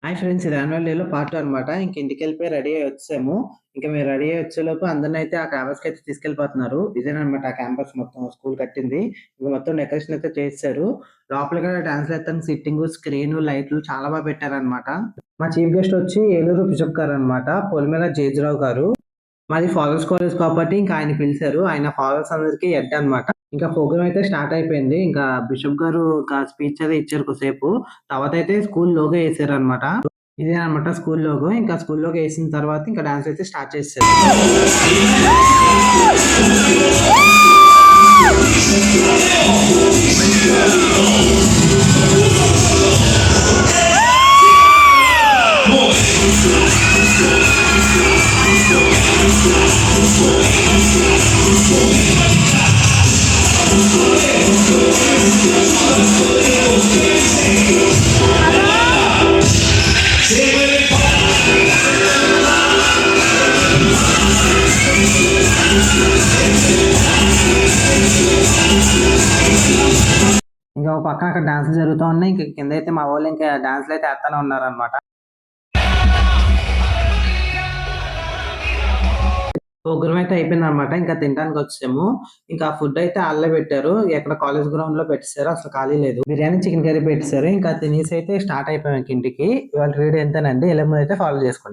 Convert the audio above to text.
Hi friends, ఇది annual డేలో part 2 అనమాట. ఇంక ఇంటికెళ్ళిపోయి రెడీ అయ్యి వచ్చేసాము. ఇంక మేము రెడీ అయ్యి వచ్చేలోపు అందరినైతే ఆ క్యాంపస్‌కి అయితే తీసుకెళ్ళిపోతున్నారు. ఇదేననమాట ఆ క్యాంపస్ మొత్తం స్కూల్ కట్టింది. ఇంక మొత్తం డెకరేషన్ అయితే చేసేసారు. లోపల కూడా డాన్స్‌లేత్తానికి సిట్టింగు, స్క్రీను, లైట్లు చాలా పెట్టారనమాట. మా చీఫ్ గెస్ట్ వచ్చి ఏలూరు బిషప్ గారనమాట. పొలిమేర జేజీరావు గారు. మాది ఫాదర్స్ కాలేజ్ కాబట్టి ఇంకా ఆయన పిలిచారు. ఆయన ఫాదర్స్ అందరికి హెడ్ అనమాట. ఇంకా ప్రోగ్రామ్ అయితే స్టార్ట్ అయిపోయింది. ఇంకా బిషప్ గారు ఇంకా స్పీచ్ అయితే ఇచ్చారు కొద్దిసేపు. తర్వాత అయితే స్కూల్ లోగో ఏసారనమాట. ఇదే అనమాట స్కూల్ లోగో. ఇంకా స్కూల్ లోగో ఏసిన తర్వాత ఇంకా డాన్స్ అయితే స్టార్ట్ చేసేసారు. ఇంకా ఒక పక్కన అక్కడ డాన్సులు జరుగుతూ ఉన్నాయి. ఇంకా కింద అయితే మా వాళ్ళు ఇంకా డాన్సులు అయితే వేస్తానే ఉన్నారనమాట. ప్రోగ్రామ్ అయితే అయిపోయింది అనమాట. ఇంకా తినడానికి వచ్చాము. ఇంకా ఫుడ్ అయితే వాళ్ళే పెట్టారు. ఎక్కడ కాలేజ్ గ్రౌండ్ లో పెట్టేశారు. అసలు ఖాళీ లేదు. బిర్యానీ, చికెన్ కర్రీ పెట్టేశారు. ఇంకా తినేసి అయితే స్టార్ట్ అయిపోయాం ఇంటికి. ఇవాళ వీడియో ఎంతేనండి. ఇలా అయితే ఫాలో చేసుకోండి.